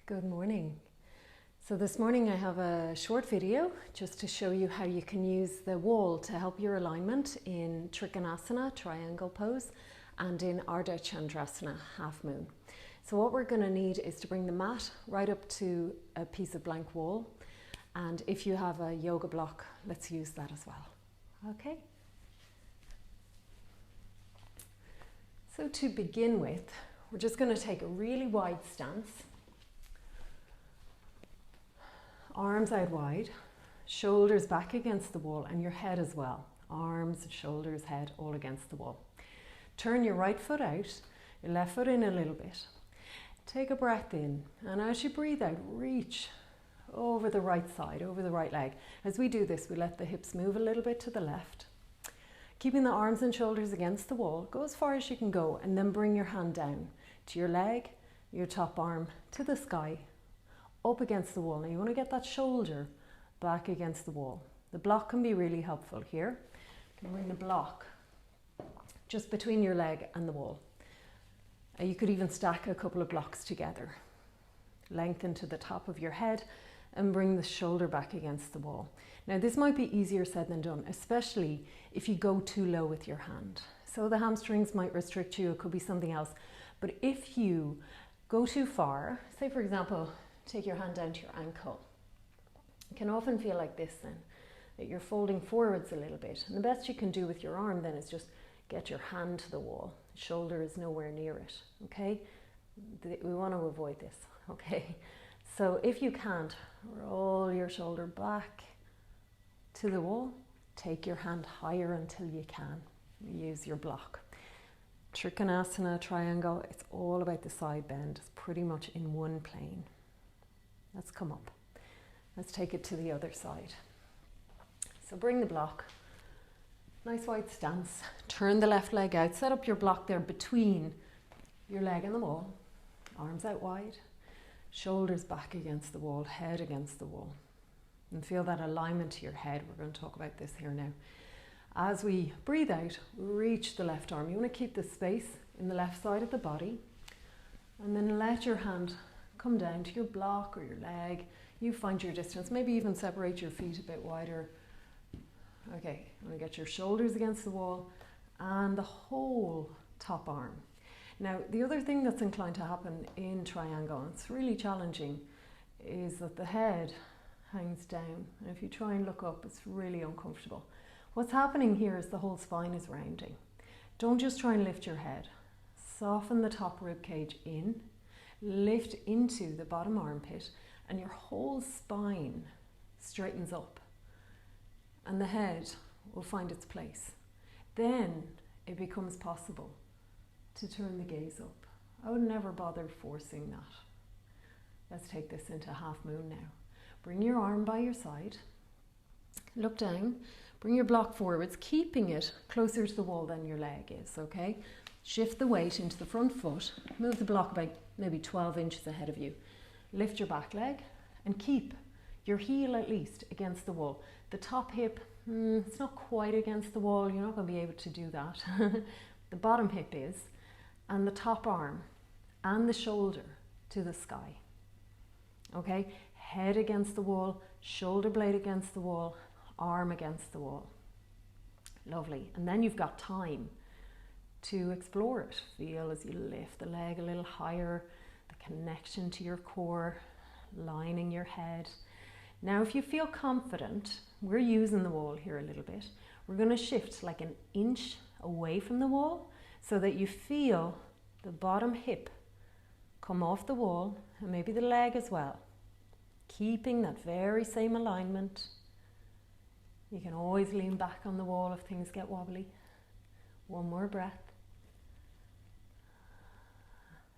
Good morning. So this morning I have a short video just to show you how you can use the wall to help your alignment in trikonasana, triangle pose, and in ardha, chandrasana, half moon. So what we're going to need is to bring the mat right up to a piece of blank wall, and if you have a yoga block, let's use that as well. Okay. So to begin with, we're just going to take a really wide stance. Arms out wide, shoulders back against the wall, and your head as well. Arms, shoulders, head all against the wall. Turn your right foot out, your left foot in a little bit. Take a breath in, and as you breathe out, reach over the right side, over the right leg. As we do this, we let the hips move a little bit to the left. Keeping the arms and shoulders against the wall, go as far as you can go, and then bring your hand down to your leg, your top arm, to the sky, up against the wall. Now you want to get that shoulder back against the wall. The block can be really helpful here. You can bring the block just between your leg and the wall. You could even stack a couple of blocks together. Lengthen to the top of your head and bring the shoulder back against the wall. Now this might be easier said than done, especially if you go too low with your hand. So the hamstrings might restrict you, it could be something else. But if you go too far, say for example, take your hand down to your ankle. It can often feel like this then, that you're folding forwards a little bit. And the best you can do with your arm then is just get your hand to the wall. The shoulder is nowhere near it, okay? We want to avoid this, okay? So if you can't, roll your shoulder back to the wall. Take your hand higher until you can. Use your block. Trikonasana, triangle, it's all about the side bend. It's pretty much in one plane. Let's come up. Let's take it to the other side. So bring the block. Nice wide stance. Turn the left leg out. Set up your block there between your leg and the wall. Arms out wide. Shoulders back against the wall. Head against the wall. And feel that alignment to your head. We're going to talk about this here now. As we breathe out, reach the left arm. You want to keep the space in the left side of the body. And then let your hand come down to your block or your leg. You find your distance. Maybe even separate your feet a bit wider. Okay, you want to get your shoulders against the wall and the whole top arm. Now, the other thing that's inclined to happen in triangle, and it's really challenging, is that the head hangs down. And if you try and look up, it's really uncomfortable. What's happening here is the whole spine is rounding. Don't just try and lift your head. Soften the top rib cage in. Lift into the bottom armpit and your whole spine straightens up and the head will find its place. Then it becomes possible to turn the gaze up. I would never bother forcing that. Let's take this into half moon now. Bring your arm by your side, look down, bring your block forwards, keeping it closer to the wall than your leg is, okay? Shift the weight into the front foot, move the block about maybe 12 inches ahead of you. Lift your back leg and keep your heel at least against the wall. The top hip, it's not quite against the wall, you're not going to be able to do that. The bottom hip is, and the top arm and the shoulder to the sky. Okay, head against the wall, shoulder blade against the wall, arm against the wall. Lovely, and then you've got time to explore it. Feel as you lift the leg a little higher, the connection to your core, lining your head. Now if you feel confident, we're using the wall here a little bit. We're going to shift like an inch away from the wall so that you feel the bottom hip come off the wall and maybe the leg as well. Keeping that very same alignment. You can always lean back on the wall if things get wobbly. One more breath.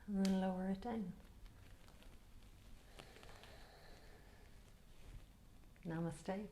And then lower it down. Namaste.